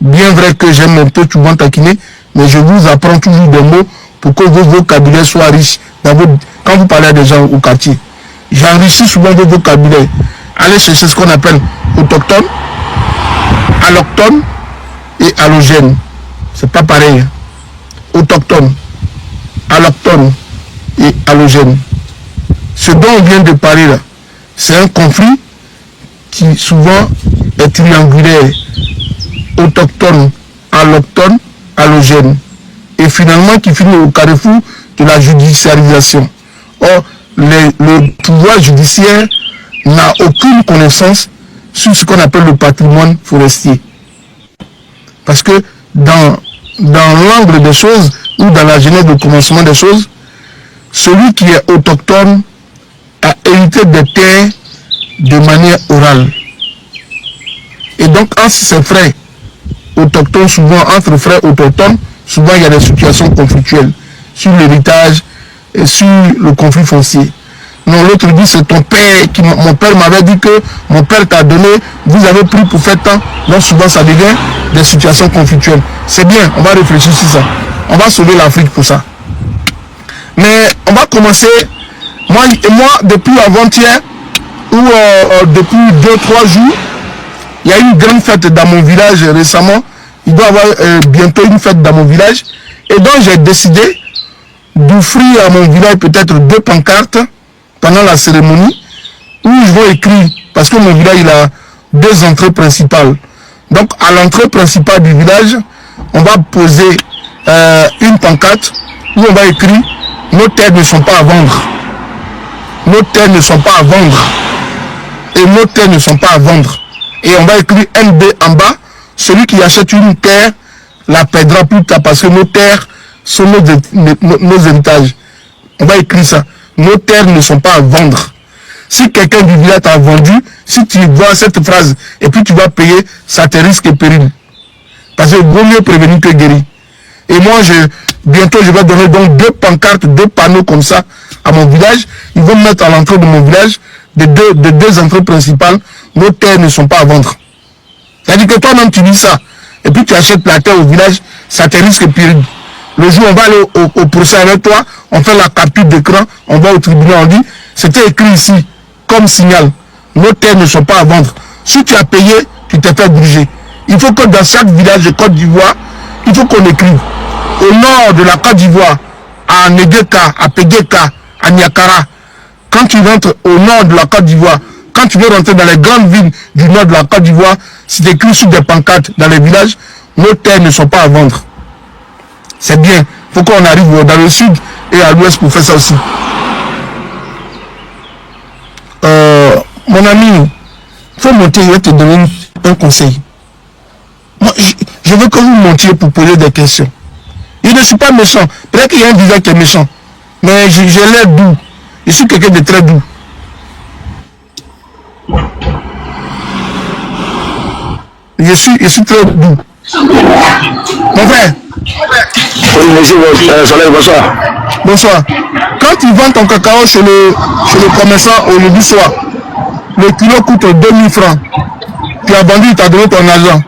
bien vrai que j'aime un peu souvent taquiner, mais je vous apprends toujours des mots pour que vos vocabulaires soient riches quand vous parlez à des gens au quartier. J'enrichis souvent vos vocabulaires. Allez chercher ce qu'on appelle autochtone, allochtone et allogène. C'est pas pareil. Autochtone, allochtone et allogène. Ce dont on vient de parler là, c'est un conflit qui souvent est triangulaire. Autochtone, allochtone, allogène. Et finalement qui finit au carrefour de la judiciarisation. Or, le pouvoir judiciaire n'a aucune connaissance sur ce qu'on appelle le patrimoine forestier. Parce que dans l'angle des choses, ou dans la genèse de commencement des choses, celui qui est autochtone a hérité des terres de manière orale. Et donc, entre ses frères autochtones, souvent entre frères autochtones, souvent il y a des situations conflictuelles sur l'héritage et sur le conflit foncier. Non, l'autre dit c'est ton père, mon père m'avait dit que mon père t'a donné, vous avez pris pour faire tant. Donc souvent ça devient des situations conflictuelles. C'est bien, on va réfléchir sur ça. On va sauver l'Afrique pour ça. Mais on va commencer, moi depuis avant-hier, ou depuis 2-3 jours, il y a eu une grande fête dans mon village récemment. Il doit y avoir bientôt une fête dans mon village. Et donc j'ai décidé d'offrir à mon village peut-être 2 pancartes pendant la cérémonie où je vais écrire, parce que mon village il a 2 entrées principales. Donc à l'entrée principale du village, on va poser une pancarte où on va écrire « Nos terres ne sont pas à vendre. Nos terres ne sont pas à vendre. Et nos terres ne sont pas à vendre. » Et on va écrire NB en bas. Celui qui achète une terre la perdra plus tard parce que nos terres sont nos héritages. On va écrire ça. Nos terres ne sont pas à vendre. Si quelqu'un du village t'a vendu, si tu vois cette phrase et puis tu vas payer, ça te risque et péril. Parce que vaut mieux prévenir que guérir. Et moi, bientôt, je vais donner donc 2 pancartes, 2 panneaux comme ça à mon village. Ils vont mettre à l'entrée de mon village de deux entrées principales. Nos terres ne sont pas à vendre. C'est-à-dire que toi-même, tu dis ça. Et puis tu achètes la terre au village, ça te risque et péril. Le jour où on va aller au procès avec toi, on fait la capture d'écran, on va au tribunal, on dit, c'était écrit ici, comme signal, nos terres ne sont pas à vendre. Si tu as payé, tu t'es fait gruger. Il faut que dans chaque village de Côte d'Ivoire, il faut qu'on écrive. Au nord de la Côte d'Ivoire, à Negeka, à Pegeka, à Niakara, quand tu rentres au nord de la Côte d'Ivoire, Quand tu veux rentrer dans les grandes villes du nord de la Côte d'Ivoire, c'est écrit sur des pancartes dans les villages, nos terres ne sont pas à vendre. C'est bien. Il faut qu'on arrive dans le sud et à l'ouest pour faire ça aussi. Mon ami, il faut monter, je vais te donner un conseil. Moi, je veux que vous montiez pour poser des questions. Je ne suis pas méchant. Peut-être qu'il y a un visage qui est méchant. Mais j'ai l'air doux. Je suis quelqu'un de très doux. Je suis très doux. Mon frère. Oui, monsieur Soleil, bonsoir. Bonsoir. Quand tu vends ton cacao chez le commerçant aujourd'hui soir, le kilo coûte 2000 francs. Tu as vendu, tu as donné ton argent.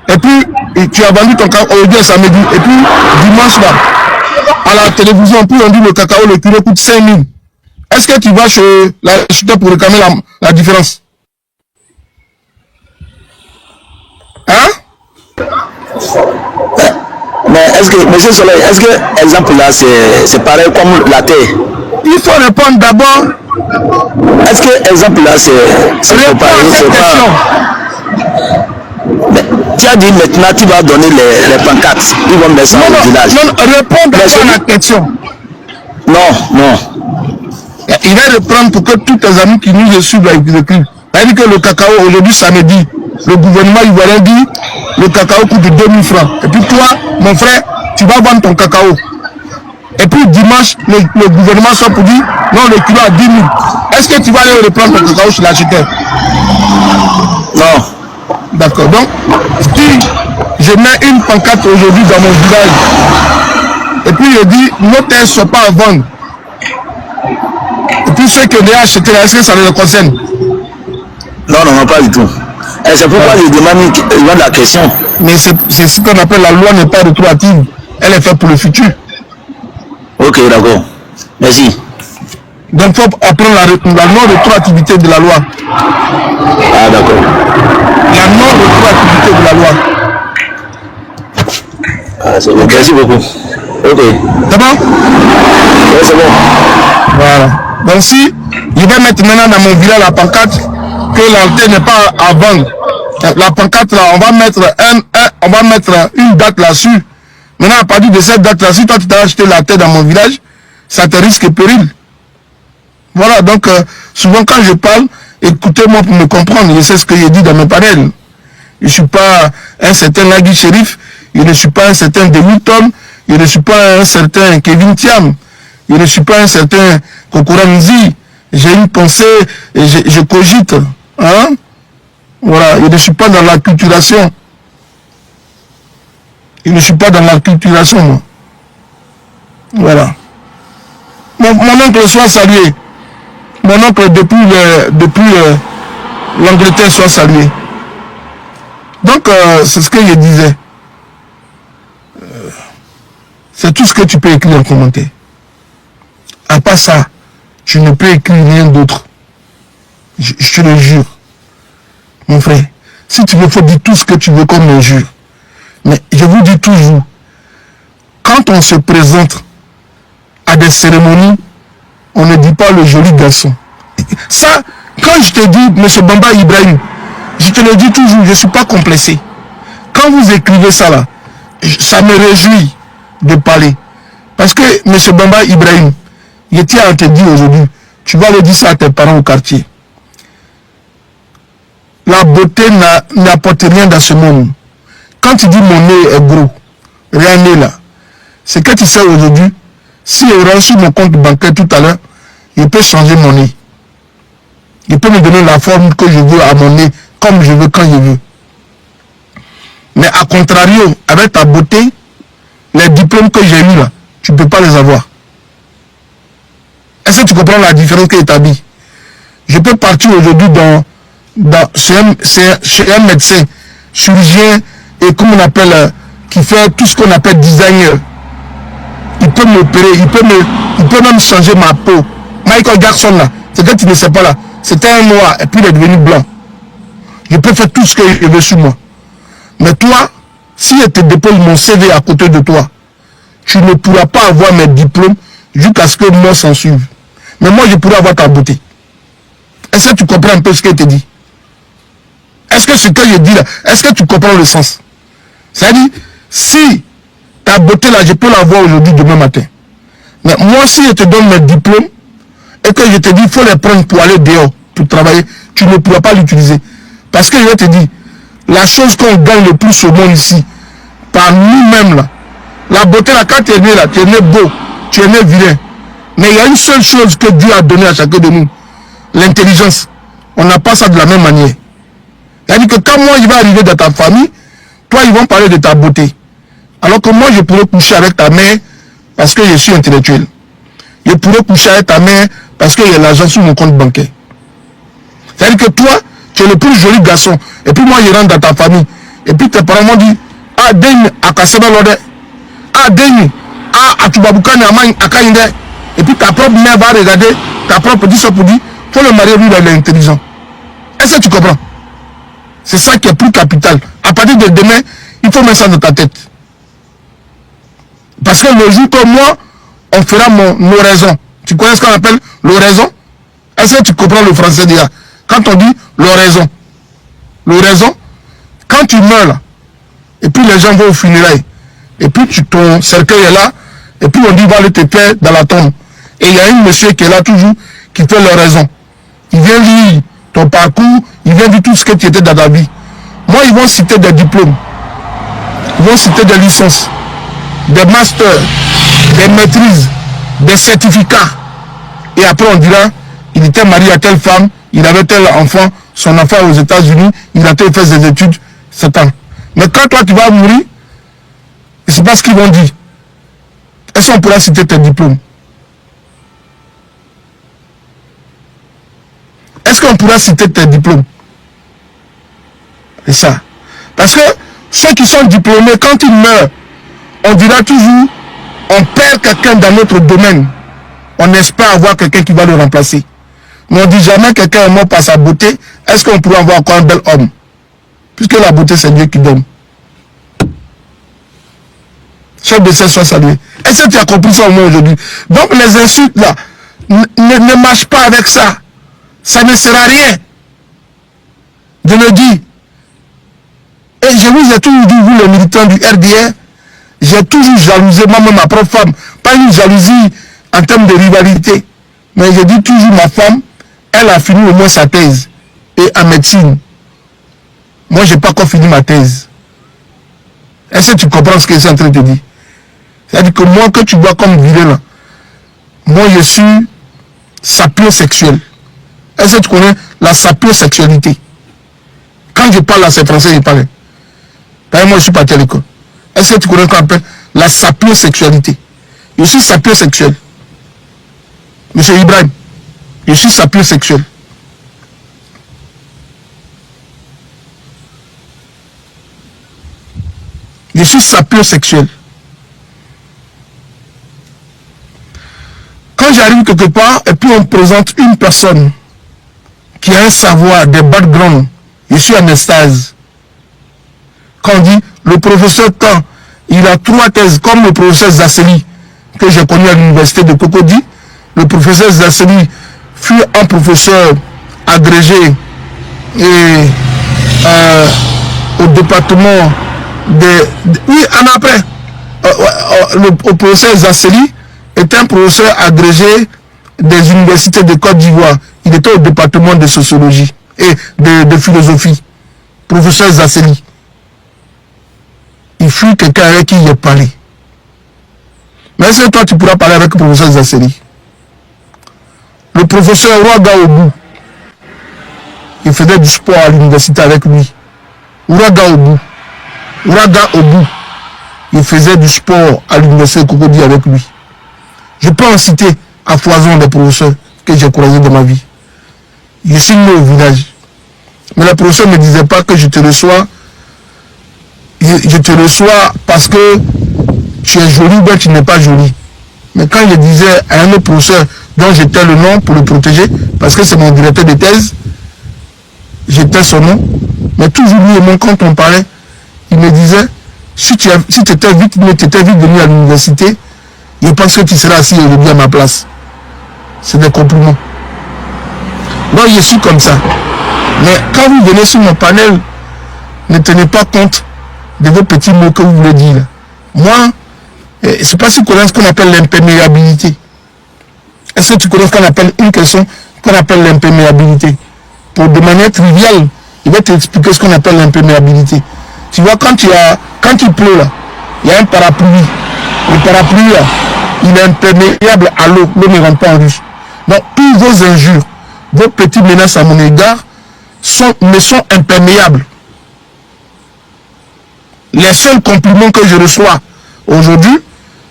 Et puis, tu as vendu ton cacao aujourd'hui samedi. Et puis, dimanche là, à la télévision, puis on dit le cacao, le kilo coûte 5000. Est-ce que tu vas chez l'acheteur pour réclamer la différence? Hein? Mais est-ce que, monsieur Soleil, est-ce que exemple là, c'est pareil comme la terre? Il faut répondre d'abord. Est-ce que exemple là, c'est pareil, c'est pas... Mais, tu as dit maintenant tu vas donner les pancartes, ils vont mettre ça au village. Non, répondre à la question. Non. Il va reprendre pour que tous tes amis qui nous suivent avec le clip. C'est-à-dire que le cacao, aujourd'hui samedi, le gouvernement ivoirien dit le cacao coûte 2000 francs. Et puis toi, mon frère, tu vas vendre ton cacao. Et puis dimanche, le gouvernement sort pour dire non, le kilo à 10 000. Est-ce que tu vas aller reprendre ton cacao chez l'acheteur? Non. D'accord. Donc, si je mets une pancarte aujourd'hui dans mon village, et puis je dis nos terres ne sont pas à vendre. Et puis ceux qui ont acheté, est-ce que ça les concerne? Non, pas du tout. Et c'est pourquoi je demande la question. Mais c'est ce qu'on appelle la loi n'est pas rétroactive. Elle est faite pour le futur. Ok, d'accord. Merci. Donc il faut apprendre la non-rétroactivité de la loi. Ah, d'accord. La non-rétroactivité de la loi. Ah, c'est bon. Merci beaucoup. Ok. C'est bon? Oui, c'est bon. Voilà. Donc si je vais mettre maintenant dans mon village la pancarte que l'antenne n'est pas à vendre. La pancarte là, on va mettre une date là-dessus. Maintenant, à partir de cette date-là, si toi tu t'as acheté la terre dans mon village, ça te risque péril. Voilà, donc souvent quand je parle, écoutez-moi pour me comprendre. Je sais ce que j'ai dit dans mes panels. Je ne suis pas un certain Nagui Shérif, je ne suis pas un certain Demilton, je ne suis pas un certain Kevin Thiam, je ne suis pas un certain Kokora Nzi. J'ai une pensée et je cogite. Hein? Voilà, je ne suis pas dans l'acculturation. Je ne suis pas dans l'acculturation, moi. Voilà. Mon oncle soit salué. Mon oncle, depuis l'Angleterre, soit salué. Donc, c'est ce que je disais. C'est tout ce que tu peux écrire en commentaire. À part ça, tu ne peux écrire rien d'autre. Je te le jure. Mon frère, si tu veux, faut dire tout ce que tu veux comme injure. Mais je vous dis toujours, quand on se présente à des cérémonies, on ne dit pas le joli garçon. Ça, quand je te dis, M. Bamba Ibrahim, je te le dis toujours, je ne suis pas complexé. Quand vous écrivez ça là, ça me réjouit de parler. Parce que M. Bamba Ibrahim, je tiens à te dire aujourd'hui, tu vas le dire ça à tes parents au quartier. La beauté n'apporte rien dans ce monde. Quand tu dis mon nez est gros, rien n'est là. C'est que tu sais aujourd'hui, si je rentre sur mon compte bancaire tout à l'heure, je peux changer mon nez. Je peux me donner la forme que je veux à mon nez, comme je veux, quand je veux. Mais à contrario, avec ta beauté, les diplômes que j'ai eus là, tu ne peux pas les avoir. Est-ce que tu comprends la différence que établie? Je peux partir aujourd'hui chez un médecin, chirurgien, et comme on appelle, qui fait tout ce qu'on appelle designer. Il peut m'opérer, il peut même changer ma peau. Michael Jackson là, c'est que tu ne sais pas là, c'était un noir et puis il est devenu blanc. Je peux faire tout ce que je veux sur moi. Mais toi, si je te dépose mon CV à côté de toi, tu ne pourras pas avoir mes diplômes jusqu'à ce que moi s'en suive. Mais moi je pourrais avoir ta beauté. Est-ce que tu comprends un peu ce que je te dis? Est-ce que ce que je dis là, est-ce que tu comprends le sens? C'est-à-dire, si ta beauté là, je peux la voir aujourd'hui, demain matin. Mais moi, si je te donne mes diplômes et que je te dis, il faut les prendre pour aller dehors, pour travailler, tu ne pourras pas l'utiliser. Parce que je vais te dire, la chose qu'on gagne le plus au monde ici, par nous-mêmes là, la beauté là, quand tu es né là, tu es né beau, tu es né vilain. Mais il y a une seule chose que Dieu a donnée à chacun de nous, l'intelligence. On n'a pas ça de la même manière. C'est-à-dire que quand moi je vais arriver dans ta famille, toi ils vont parler de ta beauté. Alors que moi je pourrais coucher avec ta mère parce que je suis intellectuel. Je pourrais coucher avec ta mère parce qu'il y a l'argent sur mon compte bancaire. C'est-à-dire que toi, tu es le plus joli garçon. Et puis moi je rentre dans ta famille. Et puis tes parents m'ont dit, ah Deng à Kaseba Lode, ah Deng à Atubabukane à Kainde. Et puis ta propre mère va regarder, ta propre petite soeur pour dire, faut le marier lui, il est intelligent. Est-ce que tu comprends? C'est ça qui est plus capital. À partir de demain, il faut mettre ça dans ta tête. Parce que le jour que moi, on fera l'oraison. Tu connais ce qu'on appelle l'oraison? Est-ce que tu comprends le français déjà? Quand on dit l'oraison. L'oraison, quand tu meurs là, et puis les gens vont au funérailles, et puis ton cercueil est là, et puis on dit va aller te faire dans la tombe. Et il y a un monsieur qui est là toujours, qui fait l'oraison. Il vient lire ton parcours, il vient dire tout ce que tu étais dans ta vie. Moi, ils vont citer des diplômes, ils vont citer des licences, des masters, des maîtrises, des certificats. Et après, on dira, il était marié à telle femme, il avait tel enfant, son enfant aux États-Unis, il a fait ses études, 7 ans. Mais quand toi, tu vas mourir, c'est pas ce qu'ils vont dire. Est-ce qu'on pourra citer tes diplômes? Est-ce qu'on pourra citer tes diplômes? C'est ça. Parce que ceux qui sont diplômés, quand ils meurent, on dira toujours, on perd quelqu'un dans notre domaine. On espère avoir quelqu'un qui va le remplacer. Mais on ne dit jamais quelqu'un est mort par sa beauté. Est-ce qu'on pourra avoir encore un bel homme? Puisque la beauté, c'est Dieu qui donne. Chef de cette soit salué. Est-ce que tu as compris ça au moins aujourd'hui? Donc les insultes là, ne marchent pas avec ça. Ça ne sert à rien. Je le dis. Et je vous ai toujours dit, vous les militants du RDR, j'ai toujours jalousé moi-même ma propre femme. Pas une jalousie en termes de rivalité. Mais je dis toujours ma femme, elle a fini au moins sa thèse. Et en médecine. Moi, je n'ai pas encore fini ma thèse. Est-ce que tu comprends ce que je suis en train de te dire? C'est-à-dire que moi, que tu vois comme vilain là, moi je suis sapiosexuel. Est-ce que tu connais la sapiosexualité? Quand je parle là, c'est français, je parle. D'ailleurs, moi je suis parti à l'école. Est-ce que tu connais ce qu'on appelle la sapiosexualité? Je suis sapiosexuel. Monsieur Ibrahim, je suis sapiosexuel. Je suis sapiosexuel. Quand j'arrive quelque part et puis on me présente une personne qui a un savoir, des backgrounds, je suis en extase. Quand on dit le professeur Tan, il a 3 thèses, comme le professeur Zasseli, que j'ai connu à l'université de Cocody. Le professeur Zasseli fut un professeur agrégé et au département oui, en après, le professeur Zasseli est un professeur agrégé des universités de Côte d'Ivoire. Il était au département de sociologie et de philosophie. Professeur Zasseli. Il fut quelqu'un avec qui j'ai parlé. Mais est-ce que toi tu pourras parler avec le professeur Zasseli? Le professeur Ouaga Obou, il faisait du sport à l'université avec lui. Ouaga Obou, il faisait du sport à l'université de Cocody avec lui. Je peux en citer à foison des professeurs que j'ai croisés dans ma vie. Je suis né au village. Mais le professeur ne me disait pas que je te reçois. Je te reçois parce que tu es joli ou bien tu n'es pas joli. Mais quand je disais à un autre professeur dont j'étais le nom pour le protéger, parce que c'est mon directeur de thèse, j'étais son nom. Mais toujours lui et moi, quand on parlait, il me disait, si tu étais vite venu à l'université, je pense que tu seras assis aujourd'hui à ma place. C'est des compliments. Donc je suis comme ça. Mais quand vous venez sur mon panel, ne tenez pas compte de vos petits mots que vous voulez dire. Moi, je ne sais pas si tu connais ce qu'on appelle l'imperméabilité. Est-ce que tu connais ce qu'on appelle une question qu'on appelle l'imperméabilité? Pour de manière triviale, je vais t'expliquer ce qu'on appelle l'imperméabilité. Tu vois, quand il pleut là, il y a un parapluie. Le parapluie là, il est imperméable à l'eau. L'eau ne rentre pas en ruche. Donc, tous vos injures, vos petites menaces à mon égard me sont imperméables. Les seuls compliments que je reçois aujourd'hui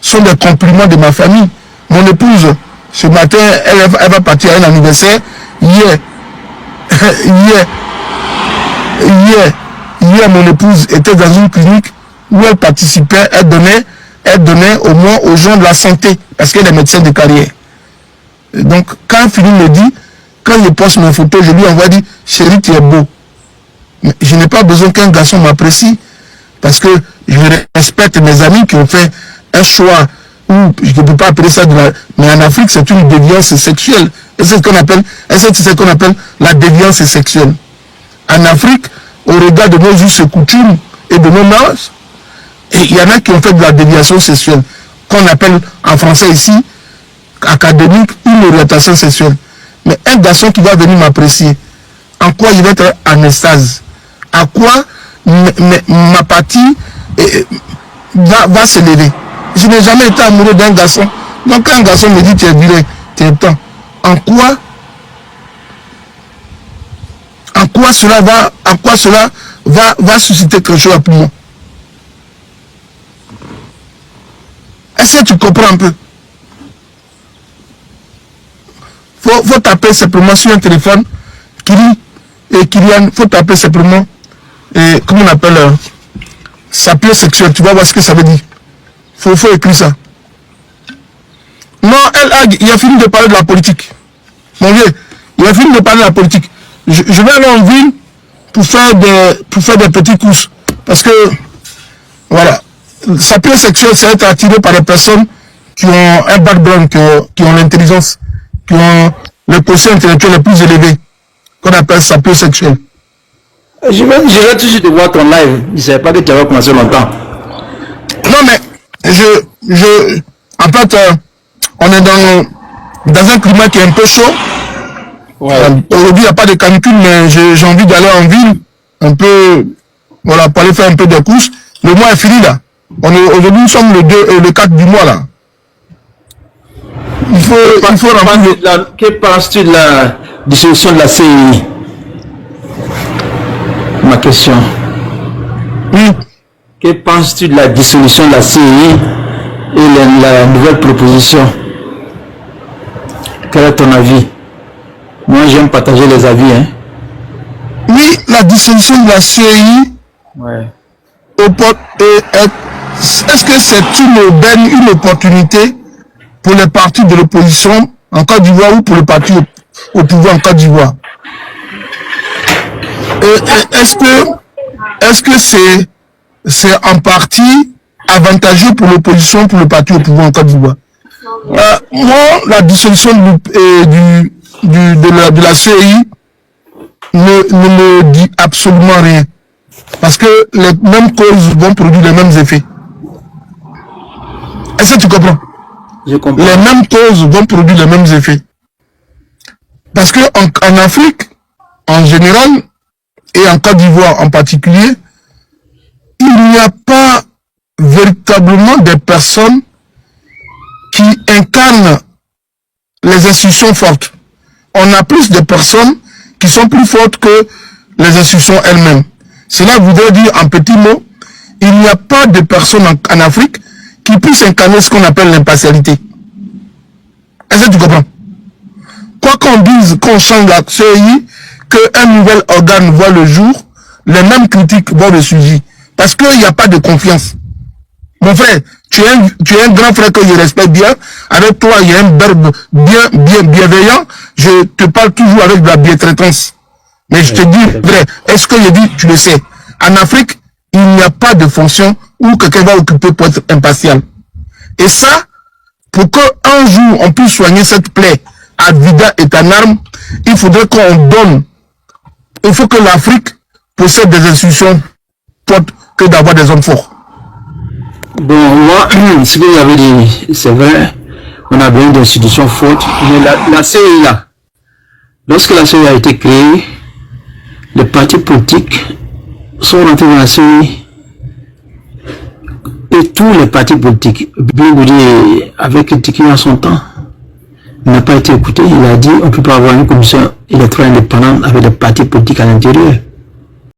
sont des compliments de ma famille. Mon épouse, ce matin, elle va partir à un anniversaire. Hier, mon épouse était dans une clinique où elle participait, elle donnait au moins aux gens de la santé, parce qu'elle est médecin de carrière. Et donc, quand Philippe me dit, quand je poste mes photos, je lui envoie dire, chérie, tu es beau. Mais je n'ai pas besoin qu'un garçon m'apprécie, parce que je respecte mes amis qui ont fait un choix, où je ne peux pas appeler ça mais en Afrique, c'est une déviance sexuelle. Et c'est ce qu'on appelle la déviance sexuelle. En Afrique, au regard de nos us et coutumes et de nos mœurs, il y en a qui ont fait de la déviation sexuelle, qu'on appelle en français ici, académique, une orientation sexuelle. Mais un garçon qui va venir m'apprécier, en quoi il va être en extase, à quoi ma partie va s'élever. Je n'ai jamais été amoureux d'un garçon. Donc quand un garçon me dit tu es viré, tu es temps, en quoi cela va susciter quelque chose à plus loin? Est-ce que tu comprends un peu? Faut taper simplement sur un téléphone, Kylian, faut taper simplement, comment on appelle, sapio sexuel, tu vas voir ce que ça veut dire. Faut écrire ça. Non, il a fini de parler de la politique. Mon vieux, il a fini de parler de la politique. Je vais aller en ville pour faire des petits courses. Parce que, voilà, sapio sexuel, c'est être attiré par des personnes qui ont un background, qui ont l'intelligence, qui ont le quotient intellectuel le plus élevé, qu'on appelle sapio sexuel. Je vais tout de suite voir ton live. Je ne savais pas que tu avais commencé longtemps. Non, mais en fait, on est dans un climat qui est un peu chaud. Ouais. Aujourd'hui, il n'y a pas de canicule, mais j'ai envie d'aller en ville, un peu, voilà, pour aller faire un peu de courses. Le mois est fini là. Aujourd'hui, nous sommes le 4 du mois là. Il faut remplir. Que penses-tu de la dissolution de la CEI? Ma question. Oui. Que penses-tu de la dissolution de la CEI et la nouvelle proposition? Quel est ton avis? Moi, j'aime partager les avis. Hein. Oui, la dissolution de la CEI. Ouais. Est-ce que c'est une opportunité pour les partis de l'opposition en Côte d'Ivoire ou pour le parti au pouvoir en Côte d'Ivoire? Est-ce que c'est en partie avantageux pour l'opposition, pour le parti au pouvoir en Côte d'Ivoire? Moi, la dissolution de la CEI ne me dit absolument rien. Parce que les mêmes causes vont produire les mêmes effets. Est-ce que tu comprends? Je comprends. Les mêmes causes vont produire les mêmes effets. Parce que en Afrique, en général, et en Côte d'Ivoire en particulier, il n'y a pas véritablement des personnes qui incarnent les institutions fortes. On a plus de personnes qui sont plus fortes que les institutions elles-mêmes. Cela voudrait dire, en petits mots, il n'y a pas de personnes en Afrique qui puissent incarner ce qu'on appelle l'impartialité. Est-ce que tu comprends? Quoi qu'on dise, qu'on change la CEI, qu'un nouvel organe voit le jour, les mêmes critiques vont ressurgir. Parce qu'il n'y a pas de confiance. Mon frère, tu es un grand frère que je respecte bien. Avec toi, il y a un verbe bien bienveillant. Je te parle toujours avec de la bientraitance. Mais je te dis, vrai, est-ce que je dis, tu le sais, en Afrique, il n'y a pas de fonction où quelqu'un va occuper pour être impartial. Et ça, pour qu'un jour on puisse soigner cette plaie Avida est en armes. Il faudrait qu'on donne. Il faut que l'Afrique possède des institutions fortes que d'avoir des hommes forts. Bon, moi, ce que j'avais dit, c'est vrai, on a besoin d'institutions fortes, mais la CIA, lorsque la CIA a été créée, les partis politiques sont rentrés dans la CIA, et tous les partis politiques, bien vous dire, avec critiqué en son temps, il n'a pas été écouté, il a dit on ne peut pas avoir une commission électorale indépendante avec des partis politiques à l'intérieur.